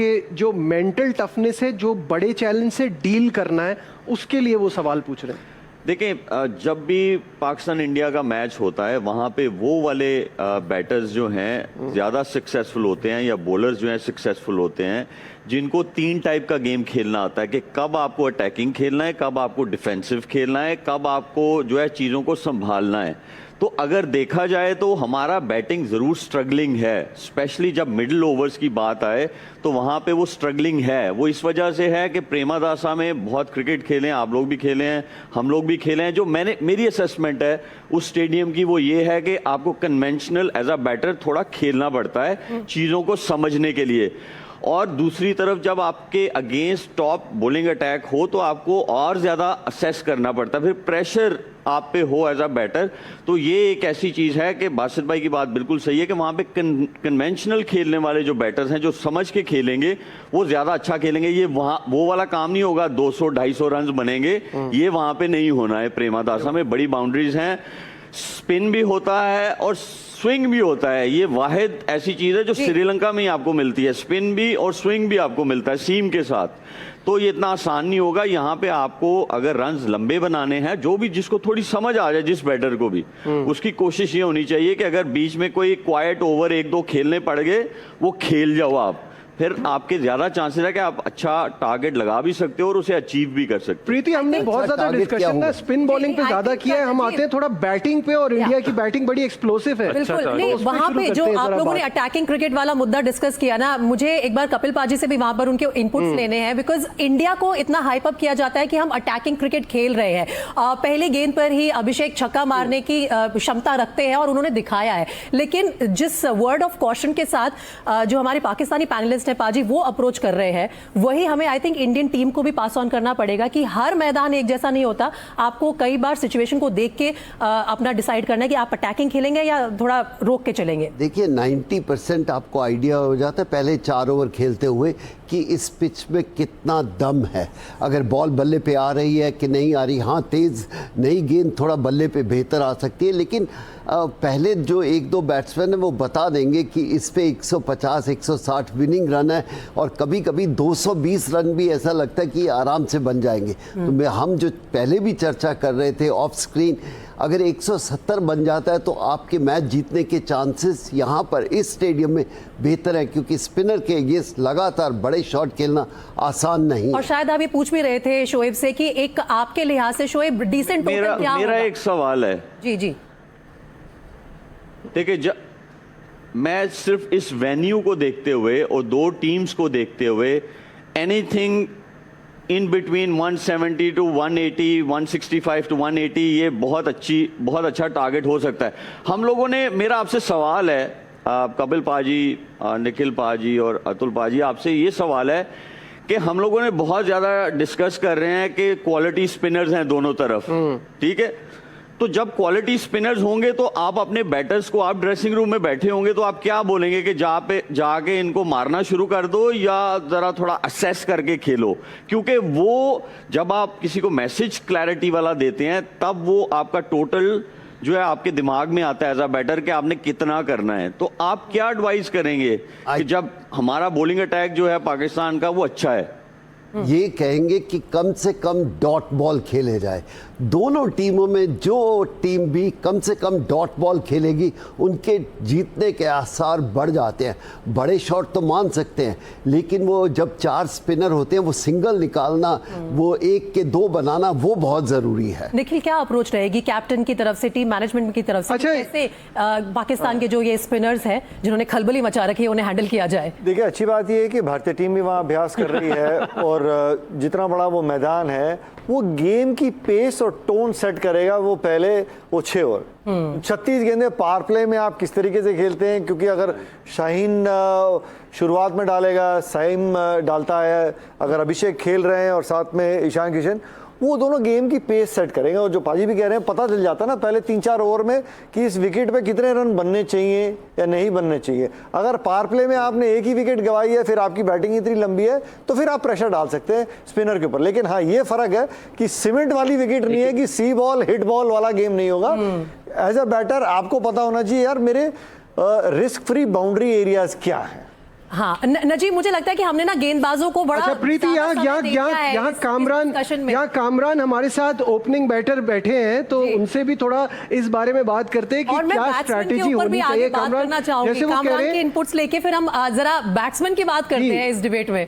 कि जो mental toughness है, जो बड़े चैलेंज से डील करना है, उसके लिए वो सवाल पूछ रहे हैं। देखिए, जब भी पाकिस्तान इंडिया का मैच होता है वहाँ पे वो वाले बैटर्स जो हैं ज़्यादा सक्सेसफुल होते हैं या बॉलर्स जो हैं सक्सेसफुल होते हैं जिनको 3 टाइप का गेम खेलना आता है कि कब आपको अटैकिंग खेलना है, कब आपको डिफेंसिव खेलना है, कब आपको जो है चीज़ों को संभालना है। तो अगर देखा जाए तो हमारा बैटिंग ज़रूर स्ट्रगलिंग है, स्पेशली जब मिडिल ओवर्स की बात आए तो वहाँ पे वो स्ट्रगलिंग है। वो इस वजह से है कि प्रेमादासा में बहुत क्रिकेट खेले हैं, आप लोग भी खेले हैं, हम लोग भी खेले हैं। जो मेरी असेसमेंट है उस स्टेडियम की वो ये है कि आपको कन्वेंशनल एज अ बैटर थोड़ा खेलना पड़ता है चीज़ों को समझने के लिए। और दूसरी तरफ जब आपके अगेंस्ट टॉप बॉलिंग अटैक हो तो आपको और ज़्यादा असेस करना पड़ता है, फिर प्रेशर आप पे हो एज अ बैटर। तो ये एक ऐसी चीज़ है कि बासित भाई की बात बिल्कुल सही है कि वहाँ पे कन्वेंशनल खेलने वाले जो बैटर्स हैं जो समझ के खेलेंगे वो ज़्यादा अच्छा खेलेंगे। ये वहाँ वो वाला काम नहीं होगा 200-250 रन बनेंगे, ये वहाँ पे नहीं होना है। प्रेमादासा में बड़ी बाउंड्रीज हैं, स्पिन भी होता है और स्विंग भी होता है। ये वाहिद ऐसी चीज़ है जो श्रीलंका में ही आपको मिलती है, स्पिन भी और स्विंग भी आपको मिलता है सीम के साथ। तो ये इतना आसान नहीं होगा। यहाँ पे आपको अगर रन्स लंबे बनाने हैं, जो भी जिसको थोड़ी समझ आ जाए, जिस बैटर को भी उसकी कोशिश ये होनी चाहिए कि अगर बीच में कोई क्वाइट ओवर 1-2 खेलने पड़ गए वो खेल जाओ आप, फिर आपके ज्यादा चांसेस है कि आप अच्छा टारगेट लगा भी सकते हो और उसे अचीव भी कर सकते हो। प्रीति, हमने बहुत ज्यादा डिस्कशन ना स्पिन बॉलिंग पे ज्यादा किया है, हम आते हैं थोड़ा बैटिंग पे और इंडिया की बैटिंग बड़ी एक्सप्लोसिव है। बिल्कुल नहीं, वहां पे जो आप लोगों ने अटैकिंग क्रिकेट वाला मुद्दा डिस्कस किया ना, मुझे एक बार कपिल पाजी से भी वहां पर उनके इनपुट्स लेने हैं, बिकॉज इंडिया को इतना हाइप अप किया जाता है कि हम अटैकिंग क्रिकेट खेल रहे हैं। पहले गेंद पर ही अभिषेक छक्का मारने की क्षमता रखते हैं और उन्होंने दिखाया है, लेकिन जिस वर्ड ऑफ कॉशन के साथ जो हमारे पाकिस्तानी पैनलिस्ट है पाजी वो अप्रोच कर रहे हैं, वही हमें आई थिंक इंडियन टीम को भी पास ऑन करना पड़ेगा कि हर मैदान एक जैसा नहीं होता। आपको कई बार सिचुएशन को देख के अपना डिसाइड करना है कि आप अटैकिंग खेलेंगे या थोड़ा रोक के चलेंगे। देखिए 90% आपको आइडिया हो जाता है पहले 4 ओवर खेलते हुए कि इस पिच में कितना दम है, अगर बॉल बल्ले पे आ रही है कि नहीं आ रही। हाँ, तेज़ नई गेंद थोड़ा बल्ले पे बेहतर आ सकती है, लेकिन पहले जो 1-2 बैट्समैन है वो बता देंगे कि इस पे 150-160 विनिंग रन है और कभी कभी 220 रन भी ऐसा लगता है कि आराम से बन जाएंगे। तो हम जो पहले भी चर्चा कर रहे थे ऑफ स्क्रीन, अगर 170 बन जाता है तो आपके मैच जीतने के चांसेस यहाँ पर इस स्टेडियम में बेहतर है, क्योंकि स्पिनर के अगेंस्ट लगातार बड़े शॉट खेलना आसान नहीं। और शायद आप ये पूछ भी रहे थे शोएब से कि एक आपके लिहाज से शोएब डिसेंट टोटल क्या होगा? मेरा एक सवाल है। जी देखिए, मैं सिर्फ इस वेन्यू को देखते हुए और 2 टीम्स को देखते हुए anything in between 170 to 180, 165 to 180 ये बहुत अच्छा टारगेट हो सकता है। हम लोगों ने, मेरा आपसे सवाल है कपिल पाजी, निखिल पाजी और अतुल पाजी, आपसे ये सवाल है कि हम लोगों ने बहुत ज़्यादा डिस्कस कर रहे हैं कि क्वालिटी स्पिनर्स हैं दोनों तरफ, ठीक है। तो जब क्वालिटी स्पिनर्स होंगे तो आप अपने बैटर्स को, आप ड्रेसिंग रूम में बैठे होंगे तो आप क्या बोलेंगे कि जाके इनको मारना शुरू कर दो या ज़रा थोड़ा असेस करके खेलो? क्योंकि वो जब आप किसी को मैसेज क्लैरिटी वाला देते हैं तब वो आपका टोटल जो है आपके दिमाग में आता है एज अ बैटर कि आपने कितना करना है। तो आप क्या एडवाइस करेंगे कि जब हमारा बॉलिंग अटैक जो है पाकिस्तान का वो अच्छा है? ये कहेंगे कि कम से कम डॉट बॉल खेले जाए। दोनों टीमों में जो टीम भी कम से कम डॉट बॉल खेलेगी उनके जीतने के आसार बढ़ जाते हैं। बड़े शॉट तो मान सकते हैं, लेकिन वो जब 4 स्पिनर होते हैं वो सिंगल निकालना, वो 1 के 2 बनाना, वो बहुत ज़रूरी है। निखिल, क्या अप्रोच रहेगी कैप्टन की तरफ से, टीम मैनेजमेंट की तरफ से? अच्छा, कैसे पाकिस्तान के जो ये स्पिनर्स हैं जिन्होंने खलबली मचा रखी है उन्हें हैंडल किया जाए? देखिए, अच्छी बात ये है कि भारतीय टीम भी वहाँ अभ्यास कर रही है और जितना बड़ा वो मैदान है वो गेम की पेस और टोन सेट करेगा। वो पहले वो 6 ओवर 36 गेंदें पावर प्ले में आप किस तरीके से खेलते हैं, क्योंकि अगर शाहीन शुरुआत में डालेगा, सईम डालता है, अगर अभिषेक खेल रहे हैं और साथ में ईशान किशन, वो दोनों गेम की पेस सेट करेंगे। और जो पाजी भी कह रहे हैं, पता चल जाता है ना पहले 3-4 ओवर में कि इस विकेट पे कितने रन बनने चाहिए या नहीं बनने चाहिए। अगर पावर प्ले में आपने एक ही विकेट गंवाई है, फिर आपकी बैटिंग इतनी लंबी है, तो फिर आप प्रेशर डाल सकते हैं स्पिनर के ऊपर। लेकिन हाँ, ये फर्क है कि सीमेंट वाली विकेट नहीं है, कि सी बॉल हिट बॉल वाला गेम नहीं होगा। एज अ बैटर आपको पता होना चाहिए यार मेरे रिस्क फ्री बाउंड्री एरियाज क्या है। हाँ नजीब, मुझे लगता है कि हमने ना गेंदबाजों को बड़ा अच्छा प्रीति, यहाँ कामरान हमारे साथ ओपनिंग बैटर बैठे हैं, तो उनसे भी थोड़ा इस बारे में बात करते हैं कि क्या स्ट्रैटेजी होनी चाहिए। कामरान, जैसे वो कह रहे हैं, इनपुट्स लेके फिर हम जरा बैट्समैन की बात करते हैं इस डिबेट में।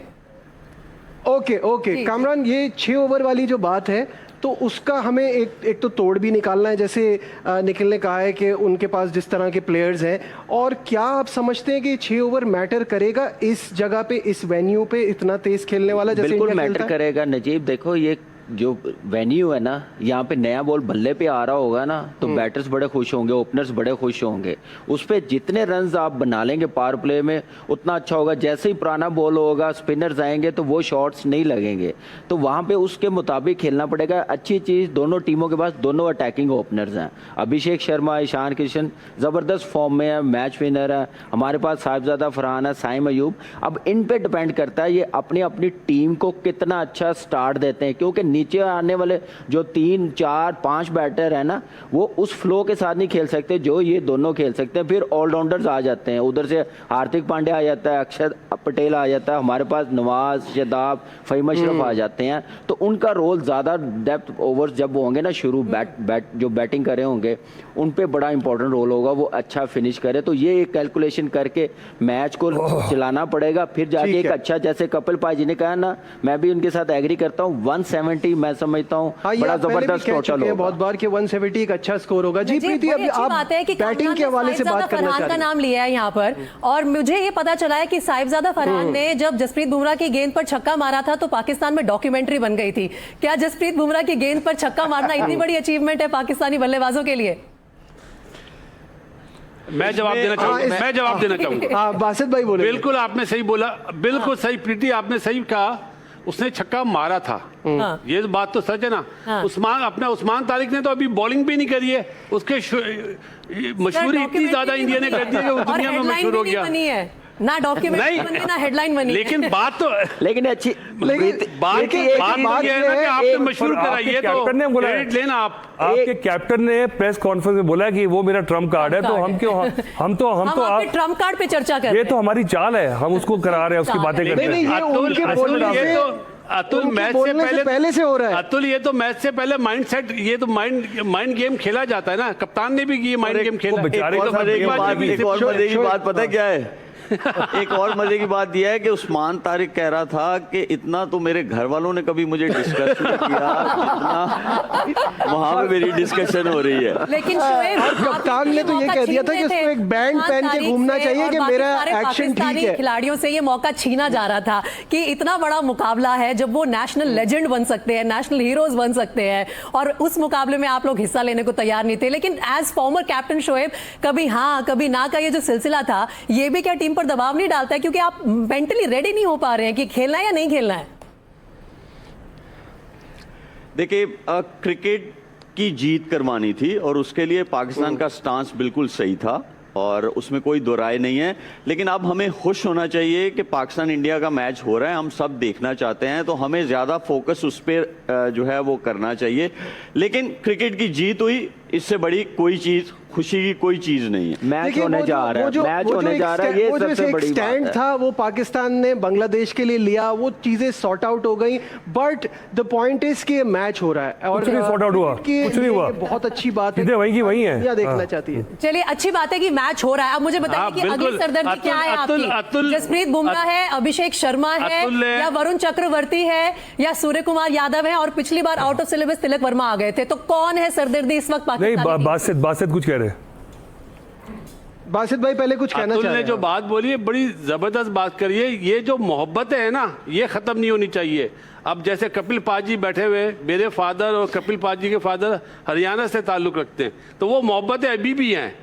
ओके कामरान, ये 6 ओवर वाली जो बात है, तो उसका हमें एक तो तोड़ भी निकालना है, जैसे निखिल ने कहा है कि उनके पास जिस तरह के प्लेयर्स हैं, और क्या आप समझते हैं कि 6 ओवर मैटर करेगा इस जगह पे, इस वेन्यू पे इतना तेज खेलने वाला? जैसे बिल्कुल मैटर करेगा नजीब। देखो ये जो वेन्यू है ना, यहाँ पे नया बॉल बल्ले पे आ रहा होगा ना, तो बैटर्स बड़े खुश होंगे, ओपनर्स बड़े खुश होंगे। उस पे जितने रन्स आप बना लेंगे पावर प्ले में उतना अच्छा होगा। जैसे ही पुराना बॉल होगा, स्पिनर्स आएंगे तो वो शॉट्स नहीं लगेंगे, तो वहाँ पे उसके मुताबिक खेलना पड़ेगा। अच्छी चीज़, दोनों टीमों के पास दोनों अटैकिंग ओपनर्स हैं। अभिषेक शर्मा, ईशान किशन ज़बरदस्त फॉर्म में है, मैच विनर है। हमारे पास साहिबजादा फरहान है, साइम अयूब। अब इन पे डिपेंड करता है ये अपनी अपनी टीम को कितना अच्छा स्टार्ट देते हैं, क्योंकि नीचे आने वाले जो 3, 4, 5 बैटर है ना, वो उस फ्लो के साथ नहीं खेल सकते जो ये दोनों खेल सकते हैं। फिर ऑलराउंडर्स आ जाते हैं, उधर से हार्दिक पांड्या आ जाता है, अक्षर पटेल आ जाता है, हमारे पास नवाज, शदाब, फहीम अशरफ आ जाते हैं। तो उनका रोल ज़्यादा डेप्थ ओवर्स जब होंगे ना, शुरू जो बैटिंग करे होंगे, उन पे बड़ा इंपॉर्टेंट रोल होगा, वो अच्छा फिनिश करे। तो ये एक कैलकुलेशन करके मैच को चलाना पड़ेगा, फिर जाके एक अच्छा, जैसे कपिल पाजी ने कहा ना, मैं भी उनके साथ एग्री करता हूँ, 170 मैं समझता हूँ बड़ा जबरदस्त टोटल होगा। बहुत बार कि 170 एक अच्छा स्कोर होगा। जी प्रीति, अभी आप बैटिंग के हवाले से बात करना चाह रहे हैं। का नाम लिया है यहाँ पर, और मुझे ये पता चला है कि साहिबजादा फरहान ने जब जसप्रीत बुमराह की गेंद पर छक्का मारा था तो पाकिस्तान में डॉक्यूमेंट्री बन गई थी। क्या जसप्रीत बुमराह की गेंद पर छक्का मारना इतनी बड़ी अचीवमेंट है पाकिस्तानी बल्लेबाजों के लिए? मैं जवाब देना चाहूंगा। बासित भाई बोले। बिल्कुल आपने सही बोला, बिल्कुल सही प्रीति, आपने सही कहा, उसने छक्का मारा था। ये बात तो सच है ना। उस्मान तारिक ने तो अभी बॉलिंग भी नहीं करी है, उसके मशहूरी इतनी ज्यादा इंडिया ने कर दी है कि वो दुनिया में मशहूर हो गया। ना डॉक्यूमेंट बनी, ना हेडलाइन बनी। लेकिन बात तो अच्छी बात ये है ना कि आपने मशहूर कराई है, तो क्रेडिट लेना आप। आपके कैप्टन ने प्रेस कॉन्फ्रेंस में बोला कि वो मेरा ट्रम्प कार्ड है, तो हम क्यों हम तो आपके ट्रम्प कार्ड पे चर्चा कर रहे हैं। ये तो हमारी चाल है, हम उसको करा रहे हैं, उसकी बातें कर रहे हैं। अतुल मैच से पहले से हो रहा है। अतुल, ये तो मैच से पहले माइंड सेट, ये तो माइंड गेम खेला जाता है ना। कप्तान ने भी ये माइंड गेम खेला। एक और मजे की बात पता है क्या है? एक और मजे की बात यह है कि उस्मान तारिक कह रहा था कि इतना तो मेरे घर वालों ने कभी मुझे डिस्कस नहीं किया जितना वहां पे मेरी डिस्कशन हो रही है। लेकिन कप्तान ने तो ये कह दिया था कि उसको एक बैंड पहन के घूमना चाहिए कि मेरा एक्शन ठीक है। खिलाड़ियों से ये मौका छीना जा रहा था कि इतना बड़ा मुकाबला है जब वो नेशनल लेजेंड बन सकते हैं, नेशनल हीरोज बन सकते हैं, और उस मुकाबले में आप लोग हिस्सा लेने को तैयार नहीं थे। लेकिन एज फॉर्मर कैप्टन शोएब, कभी हाँ कभी ना का ये जो सिलसिला था, ये भी क्या टीम पर दबाव नहीं डालता है क्योंकि आप मेंटली रेडी नहीं हो पा रहे हैं कि खेलना है या नहीं खेलना है? देखिए, क्रिकेट की जीत करवानी थी और उसके लिए पाकिस्तान का स्टांस बिल्कुल सही था और उसमें कोई दो राय नहीं है। लेकिन अब हमें खुश होना चाहिए कि पाकिस्तान इंडिया का मैच हो रहा है, हम सब देखना चाहते हैं, तो हमें ज़्यादा फोकस उस पर जो है वो करना चाहिए। लेकिन क्रिकेट की जीत हुई, इससे बड़ी कोई चीज़, खुशी की कोई चीज नहीं है। मैच होने जा रहा है, मैच होने जा रहा है, ये सबसे बड़ी स्टैंड था वो पाकिस्तान ने बांग्लादेश के लिए लिया, वो चीजें सॉर्ट आउट हो गई। बट द पॉइंट इज कि मैच हो रहा है और कुछ नहीं सॉर्ट आउट हुआ, कुछ नहीं हुआ। बहुत अच्छी बात है, वही की वही है, देखना चाहती है। चलिए, अच्छी बात है कि मैच हो रहा है। अब मुझे बताइए कि अगली सरदर्दी क्या है आपकी? जसप्रीत बुमराह है, अभिषेक शर्मा है, या वरुण चक्रवर्ती है, या सूर्य कुमार यादव है, और पिछली बार out of syllabus Tilak Varma आ गए थे, तो कौन है सरदर्दी इस वक्त पाकिस्तान? बासित कुछ कह रहे हैं। बासित भाई पहले कुछ कहना चाह रहे हैं। जो बात बोली है बड़ी जबरदस्त बात करी है। ये जो मोहब्बत है ना, ये खत्म नहीं होनी चाहिए। अब जैसे कपिल पाजी बैठे हुए, मेरे फादर और कपिल पाजी के फादर हरियाणा से ताल्लुक़ रखते हैं, तो वो मोहब्बतें अभी भी हैं।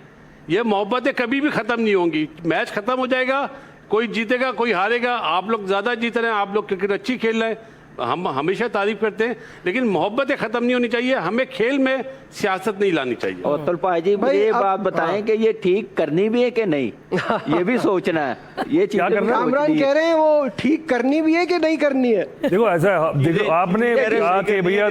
ये मोहब्बतें कभी भी ख़त्म नहीं होंगी। मैच ख़त्म हो जाएगा, कोई जीतेगा कोई हारेगा। आप लोग ज़्यादा जीत रहे हैं, आप लोग क्रिकेट अच्छी खेल रहे हैं, हम हमेशा तारीफ करते हैं, लेकिन मोहब्बतें खत्म नहीं होनी चाहिए। हमें खेल में सियासत नहीं लानी चाहिए। और तुलपाई जी, मुझे ये बात बताएं कि ये ठीक करनी भी है कि नहीं, ये भी सोचना है। ये क्या करना, कामरान कह रहे हैं वो ठीक करनी भी है कि नहीं करनी है? देखो ऐसा, देखो आपने कहा कि भैया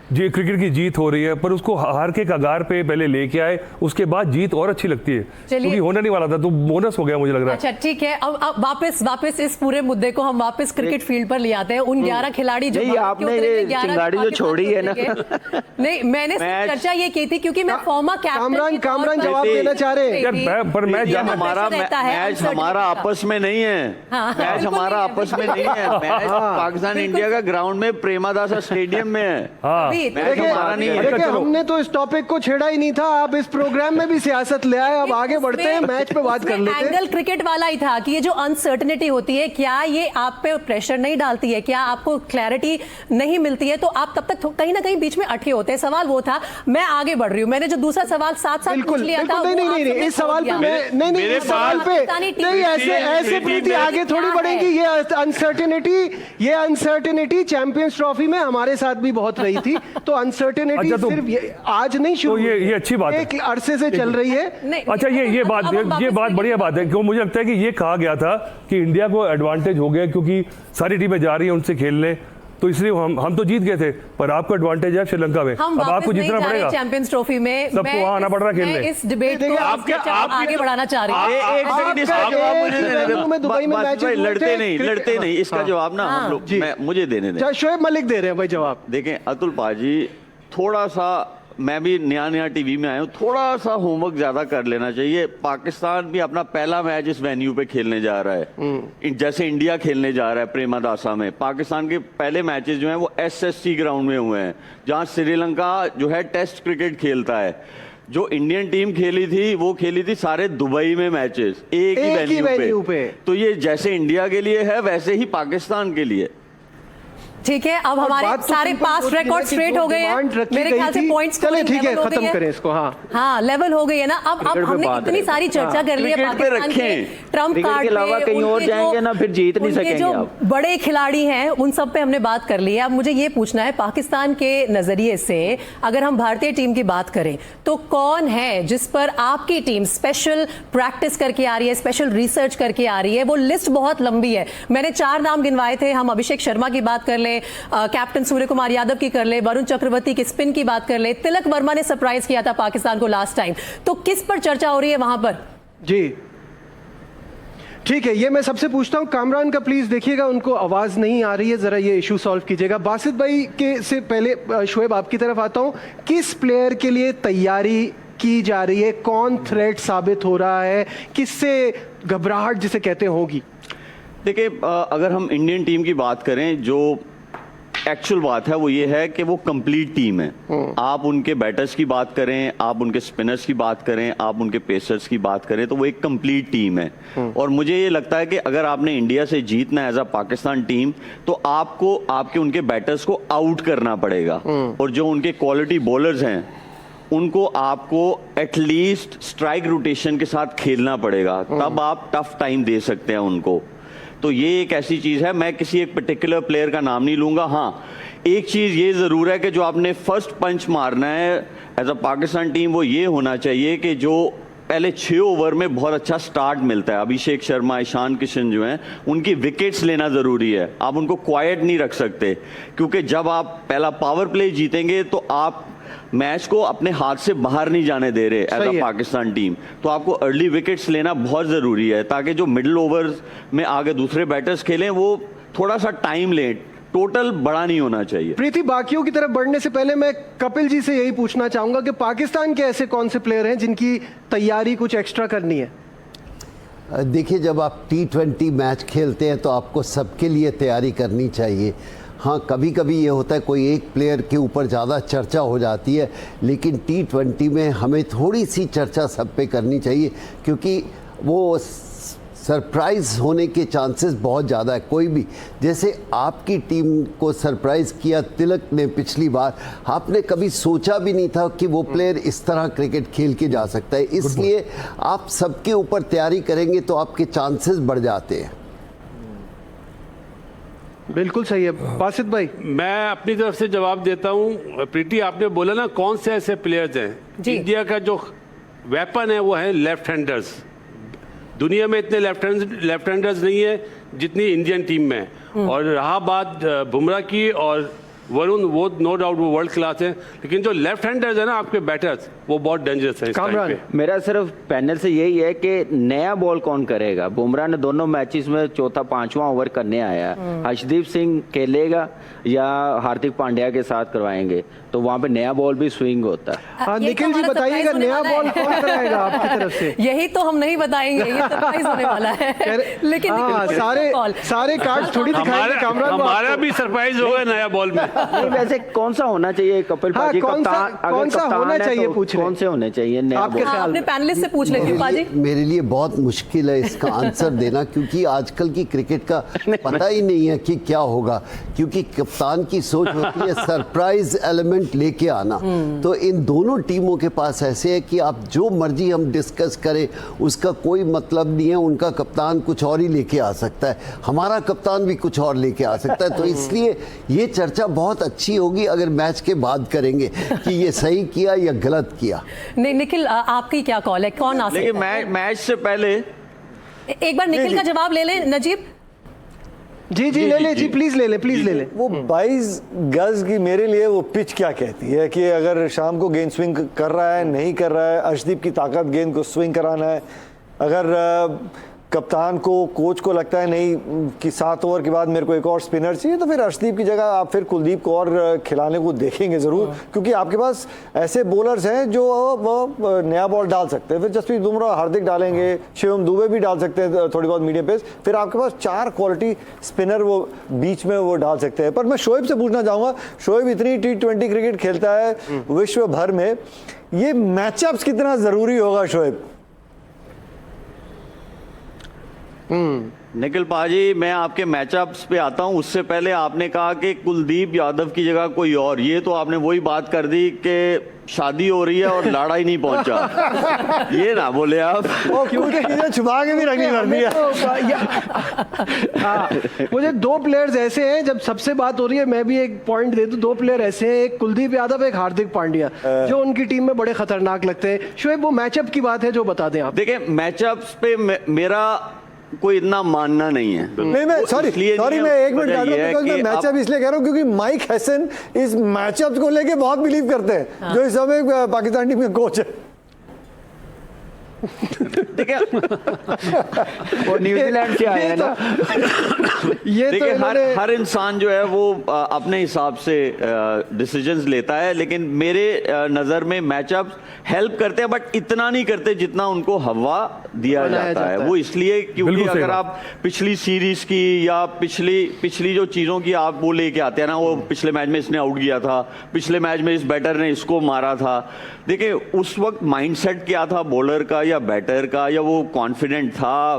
जी क्रिकेट की जीत हो रही है, पर उसको हार के कगार पे पहले लेके आए, उसके बाद जीत और अच्छी लगती है, क्योंकि होना नहीं वाला था तो बोनस हो गया मुझे लग रहा है। अच्छा ठीक है, अब वापस इस पूरे मुद्दे को हम वापस क्रिकेट फील्ड पर ले आते हैं। उन 11 खिलाड़ी जो नहीं, आपने ये चिंगारी जो छोड़ी है ना। नहीं, मैंने सिर्फ चर्चा ये की थी क्योंकि मैं फॉर्मर कैप्टन कामरान जवाब देना चाह रहे हैं। यार पर मैच हमारा मैच हमारा आपस में नहीं है, मैच हमारा आपस में नहीं है, मैच पाकिस्तान इंडिया का ग्राउंड में प्रेमादासा स्टेडियम में है। हाँ मैच हमारा नहीं है। देखिए हमने तो इस टॉपिक को छेड़ा ही नहीं था, आप इस प्रोग्राम में भी सियासत ले आए। अब आगे बढ़ते हैं, मैच पे बात कर लेते हैं। एंगल क्रिकेट वाला ही था कि ये जो अनसर्टेनिटी होती है, क्या ये आप पे प्रेशर नहीं डालती है, क्या आपको क्लैरिटी नहीं मिलती है, तो आप तब तक कहीं ना कहीं बीच में अटके होते हैं। सवाल वो था, मैं आगे बढ़ रही हूँ, मैंने जो दूसरा सवाल साथ पूछ लिया था, नहीं, इस सवाल पे मैं नहीं, इस सवाल पे नहीं, ऐसे प्रीति आगे थोड़ी बढ़ेगी। ये अनसर्टेनिटी चैंपियंस ट्रॉफी में हमारे साथ भी बहुत रही थी, तो अनसर्टेनिटी सिर्फ आज नहीं शुरू, तो ये अच्छी बात है, एक अरसे से चल रही है। अच्छा ये बात बढ़िया बात है, क्यों मुझे लगता है कि ये कहा गया था कि इंडिया को एडवांटेज हो गया क्योंकि सारी टीमें जा रही हैं उनसे खेलने, तो इसलिए हम तो जीत गए थे, पर आपको एडवांटेज है श्रीलंका में, अब आपको जीतना पड़ेगा चैंपियंस ट्रॉफी में। सबको वहां आना पड़ रहा है खेलने। इस डिबेट को आगे बढ़ाना चाह रही हूं। एक सेकंड इसका जवाब मुझे देने दे। लड़ते नहीं, इसका जवाब ना हम लोग मुझे देने दें। शोएब मलिक दे रहे हैं भाई जवाब। देखें अतुल पाजी, थोड़ा सा मैं भी नया टीवी में आया हूँ, थोड़ा सा होमवर्क ज्यादा कर लेना चाहिए। पाकिस्तान भी अपना पहला मैच इस वेन्यू पे खेलने जा रहा है, जैसे इंडिया खेलने जा रहा है प्रेमादासा में। पाकिस्तान के पहले मैचेस जो हैं वो SSC ग्राउंड में हुए हैं, जहां श्रीलंका जो है टेस्ट क्रिकेट खेलता है। जो इंडियन टीम खेली थी वो खेली थी सारे दुबई में मैचेस, एक ही वेन्यू पे। तो ये जैसे इंडिया के लिए है वैसे ही पाकिस्तान के लिए। ठीक है, अब हमारे सारे पास्ट रिकॉर्ड स्ट्रेट हो गए हैं, मेरे ख्याल से पॉइंट्स चले ठीक है, खत्म करें इसको। हाँ लेवल हो गई है ना। अब हमने इतनी सारी चर्चा कर ली है पाकिस्तान के ट्रम्प कार्ड पे, कहीं और जाएंगे ना फिर जीत नहीं सकेंगे। जो बड़े खिलाड़ी हैं उन सब पे हमने बात कर ली है। अब मुझे ये पूछना है, पाकिस्तान के नजरिए से अगर हम भारतीय टीम की बात करें तो कौन है जिस पर आपकी टीम स्पेशल प्रैक्टिस करके आ रही है, स्पेशल रिसर्च करके आ रही है? वो लिस्ट बहुत लंबी है, मैंने 4 नाम गिनवाए थे। हम अभिषेक शर्मा की बात कर ले, कैप्टन सूर्य कुमार यादव की कर ले, वरुण चक्रवर्ती की स्पिन की बात कर ले, तिलक वर्मा ने सरप्राइज किया था पाकिस्तान को लास्ट टाइम, तो किस पर चर्चा हो रही है वहां पर? जी ठीक है, ये मैं सबसे पूछता हूं। कामरान का प्लीज देखिएगा, उनको आवाज नहीं आ रही है, जरा ये इशू सॉल्व कीजिएगा। बासित भाई के से पहले शोएब आपकी तरफ आता हूं, किस प्लेयर के लिए तैयारी की जा रही है, कौन थ्रेट साबित हो रहा है, किससे घबराहट जिसे कहते होगी? देखिए अगर हम इंडियन टीम की बात करें, जो एक्चुअल बात है वो ये है कि वो कंप्लीट टीम है। आप उनके बैटर्स की बात करें, आप उनके स्पिनर्स की बात करें, आप उनके पेसर्स की बात करें, तो वो एक कंप्लीट टीम है। और मुझे ये लगता है कि अगर आपने इंडिया से जीतना है एज अ पाकिस्तान टीम, तो आपको आपके उनके बैटर्स को आउट करना पड़ेगा, और जो उनके क्वालिटी बॉलर्स हैं उनको आपको एटलीस्ट स्ट्राइक रोटेशन के साथ खेलना पड़ेगा, तब आप टफ टाइम दे सकते हैं उनको। तो ये एक ऐसी चीज है, मैं किसी एक पर्टिकुलर प्लेयर का नाम नहीं लूंगा। हाँ, एक चीज ये जरूर है कि जो आपने फर्स्ट पंच मारना है एज अ पाकिस्तान टीम, वो ये होना चाहिए कि जो पहले 6 ओवर में बहुत अच्छा स्टार्ट मिलता है, अभिषेक शर्मा, ईशान किशन जो हैं, उनकी विकेट्स लेना जरूरी है। आप उनको क्वाइट नहीं रख सकते, क्योंकि जब आप पहला पावर प्ले जीतेंगे तो आप मैच को अपने हाथ से बाहर नहीं जाने दे रहे एज अ पाकिस्तान टीम। तो आपको अर्ली विकेट्स लेना बहुत जरूरी है, ताकि जो मिडिल ओवर्स में आगे दूसरे बैटर्स खेलें वो थोड़ा सा टाइम लें, टोटल बड़ा नहीं होना चाहिए। प्रीति, बाकियों की तरफ बढ़ने से पहले मैं कपिल जी से यही पूछना चाहूंगा कि पाकिस्तान के ऐसे कौन से प्लेयर हैं जिनकी तैयारी कुछ एक्स्ट्रा करनी है? देखिए, जब आप T20 मैच खेलते हैं तो आपको सबके लिए तैयारी करनी चाहिए। हाँ, कभी कभी ये होता है कोई एक प्लेयर के ऊपर ज़्यादा चर्चा हो जाती है, लेकिन T20 में हमें थोड़ी सी चर्चा सब पे करनी चाहिए, क्योंकि वो सरप्राइज़ होने के चांसेस बहुत ज़्यादा है। कोई भी, जैसे आपकी टीम को सरप्राइज़ किया तिलक ने पिछली बार, आपने कभी सोचा भी नहीं था कि वो प्लेयर इस तरह क्रिकेट खेल के जा सकता है। इसलिए आप सबके ऊपर तैयारी करेंगे तो आपके चांसेस बढ़ जाते हैं। बिल्कुल सही है बासित भाई। मैं अपनी तरफ से जवाब देता हूं। प्रीति, आपने बोला ना कौन से ऐसे प्लेयर्स हैं, इंडिया का जो वेपन है वो है लेफ्ट हैंडर्स। दुनिया में इतने लेफ्ट हैंडर्स नहीं है जितनी इंडियन टीम में है। और रहा बात बुमराह की और वरुण वो नो डाउट वो वर्ल्ड क्लास है, लेकिन जो लेफ्ट हैंडर्स है ना आपके बैटर्स वो बहुत डेंजरस है इस टाइम कामरान, पे। मेरा सिर्फ पैनल से यही है कि नया बॉल कौन करेगा। बुमराह ने दोनों मैचेस में चौथा पांचवा ओवर करने आया है। हर्षदीप सिंह खेलेगा या हार्दिक पांड्या के साथ करवाएंगे, तो वहां पे नया बॉल भी स्विंग होता है। हाँ, ये निखिल तो जी हमारा बताइएगा surprise होने नया वाला बॉल है। कौन कराएगा आपकी तरफ से? यही तो हम नहीं बताएंगे, ये सरप्राइज होने वाला है। लेकिन हाँ, निखिल, सारे कॉल। सारे कार्ड थोड़ी दिखाएंगे कामरान वो हमारा आपको। भी सरप्राइज होगा नया बॉल में। नहीं, वैसे कौन सा होना चाहिए कपिल हाँ, पाजी कौन सा- कप्तान? अगर कौन सा कप्तान होना है चाहिए तो पूछ रहे हैं। कौन से होने चाहिए नया आपके बॉल? हाँ, ख्याल अपने में। पैनलिस्ट से पूछ लेती हूँ पाजी। मेरे लिए बहुत मुश्किल है इसका आंसर देना, क्योंकि आजकल की क्रिकेट का पता ही नहीं है कि क्या होगा, क्योंकि कप्तान की सोच होती है सरप्राइज एलिमेंट लेके आना। तो इन दोनों टीमों के पास ऐसे है कि आप जो मर्जी हम डिस्कस करें उसका कोई मतलब नहीं है। उनका कप्तान कुछ और ही लेके आ सकता है, हमारा कप्तान भी कुछ और लेके आ सकता है। तो इसलिए ये चर्चा बहुत अच्छी होगी अगर मैच के बाद करेंगे कि ये सही किया या गलत किया। नहीं निखिल, आपकी क्या कॉल है, कौन आ लेकिन सकता है? मैच से पहले एक बार निखिल का जवाब ले लें नजीब। जी जी ले ले जी, प्लीज ले ले, प्लीज ले ले। वो 22 गज की मेरे लिए वो पिच क्या कहती है कि अगर शाम को गेंद स्विंग कर रहा है नहीं कर रहा है, अर्शदीप की ताकत गेंद को स्विंग कराना है। अगर कप्तान को कोच को लगता है नहीं कि 7 ओवर के बाद मेरे को एक और स्पिनर चाहिए, तो फिर अर्शदीप की जगह आप फिर कुलदीप को और खिलाने को देखेंगे ज़रूर, क्योंकि आपके पास ऐसे बॉलर्स हैं जो वो नया बॉल डाल सकते हैं। फिर जसप्रीत बुमराह, हार्दिक डालेंगे, शिवम दुबे भी डाल सकते हैं थोड़ी बहुत मीडियम पेस। फिर आपके पास 4 क्वालिटी स्पिनर वो बीच में वो डाल सकते हैं। पर मैं शोएब से पूछना चाहूँगा, शोएब इतनी T20 क्रिकेट खेलता है विश्व भर में, ये मैचअप्स कितना ज़रूरी होगा शोएब? निखिल पाजी, मैं आपके मैचअप्स पे आता हूं। उससे पहले आपने कहा कि कुलदीप यादव की जगह कोई और, ये तो आपने वही बात कर दी कि शादी हो रही है और लाड़ा ही नहीं पहुंचा। ये ना बोले आप। और कुछ चीजें छुपा के भी रखनी पड़ती है। हाँ, मुझे 2 प्लेयर्स ऐसे हैं, जब सबसे बात हो रही है मैं भी एक पॉइंट दे दूं। 2 प्लेयर ऐसे हैं, एक कुलदीप यादव, एक हार्दिक पांड्या, जो उनकी टीम में बड़े खतरनाक लगते हैं। शोएब, वो मैचअप की बात है जो बता दें आप। देखिए, मैचअप्स पे मेरा कोई इतना मानना नहीं है। नहीं, मैं सॉरी मैं एक मिनट काट रहा हूं, बिकॉज़ मैं मैचअप इसलिए कह रहा हूं क्योंकि माइक हैसन इस मैचअप को लेके बहुत बिलीव करते हैं, जो इस समय पाकिस्तान टीम के कोच है। देखिए, वो न्यूजीलैंड से आए हैं ना। ये तो देखिए, इन्होंने हर इंसान जो है वो अपने हिसाब से डिसीजंस लेता है, लेकिन मेरे नज़र में मैचअप्स हेल्प करते हैं, बट इतना नहीं करते जितना उनको हवा दिया बनाया जाता है। जाता है। वो इसलिए क्योंकि बिल्कुल सही अगर बात। आप पिछली सीरीज की या पिछली जो चीज़ों की आप वो लेके आते हैं ना, वो पिछले मैच में इसने आउट किया था, पिछले मैच में इस बैटर ने इसको मारा था। देखिए, उस वक्त माइंडसेट क्या था बॉलर का या बैटर का, या वो कॉन्फिडेंट था,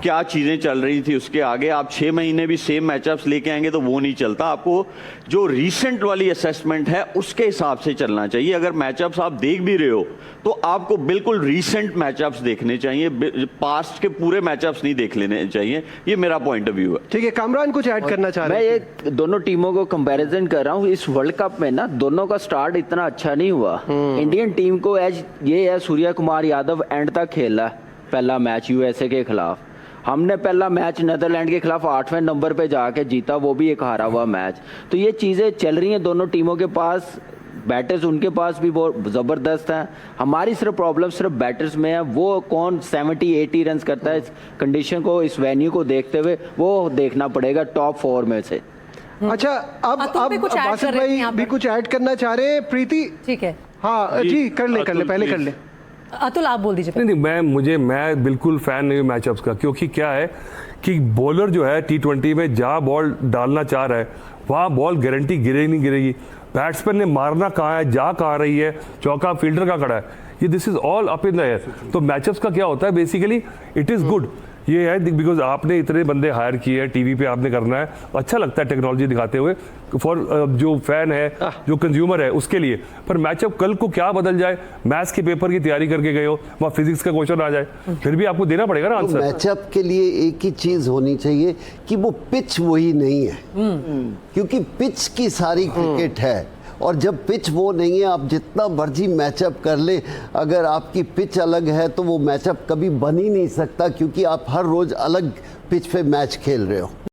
क्या चीज़ें चल रही थी उसके आगे। आप 6 महीने भी सेम मैचअप्स लेके आएंगे तो वो नहीं चलता। आपको जो रीसेंट वाली असेसमेंट है उसके हिसाब से चलना चाहिए। अगर मैचअप्स आप देख भी रहे हो तो आपको बिल्कुल रीसेंट मैचअप्स देखने चाहिए, पास्ट के पूरे मैचअप्स नहीं देख लेने चाहिए। ये मेरा पॉइंट ऑफ व्यू है। ठीक है, कामरान कुछ ऐड करना चाह मैं रहे हैं। ये दोनों टीमों को कंपैरिजन कर रहा हूँ। इस वर्ल्ड कप में ना दोनों का स्टार्ट इतना अच्छा नहीं हुआ। इंडियन टीम को एज ये है, सूर्य कुमार यादव एंड तक खेला पहला मैच यूएसए के खिलाफ। हमने पहला मैच नीदरलैंड के खिलाफ 8वें नंबर पे जाके जीता, वो भी एक हारा हुआ मैच। तो ये चीज़ें चल रही हैं दोनों टीमों के पास। बैटर्स उनके पास भी बहुत ज़बरदस्त हैं। हमारी सिर्फ प्रॉब्लम सिर्फ बैटर्स में है। वो कौन 70-80 रन करता है इस कंडीशन को, इस वेन्यू को देखते हुए, वो देखना पड़ेगा टॉप 4 में से। अच्छा, अब अतुल भी कुछ ऐड बासित कर रहे थे भाई यहाँ भी पर। कुछ ऐड करना चाह रहे हैं। प्रीति, ठीक है, हाँ जी, कर ले अतुल, पहले कर please। ले। अतुल आप बोल दीजिए। नहीं मैं बिल्कुल फैन नहीं हूँ मैचअप्स का, क्योंकि क्या है कि बॉलर जो है T20 में जहाँ बॉल डालना चाह रहा है वहाँ बॉल गारंटी गिरेगी नहीं गिरेगी। बैट्समैन ने मारना कहाँ है, जा कहाँ रही है, चौका फील्डर का खड़ा है, ये this is all up in the air. तो मैचअप्स का क्या होता है बेसिकली, इट इज़ गुड। ये है बिकॉज आपने इतने बंदे हायर किए हैं, टीवी पे आपने करना है, अच्छा लगता है टेक्नोलॉजी दिखाते हुए फॉर जो फैन है, जो कंज्यूमर है उसके लिए। पर मैचअप कल को क्या बदल जाए, मैथ्स के पेपर की तैयारी करके गए हो, वहाँ फिजिक्स का क्वेश्चन आ जाए, फिर भी आपको देना पड़ेगा ना तो आंसर। मैचअप के लिए एक ही चीज होनी चाहिए कि वो पिच वही नहीं है, क्योंकि पिच की सारी क्रिकेट है। और जब पिच वो नहीं है, आप जितना मर्जी मैचअप कर ले, अगर आपकी पिच अलग है तो वो मैचअप कभी बन ही नहीं सकता, क्योंकि आप हर रोज अलग पिच पे मैच खेल रहे हो।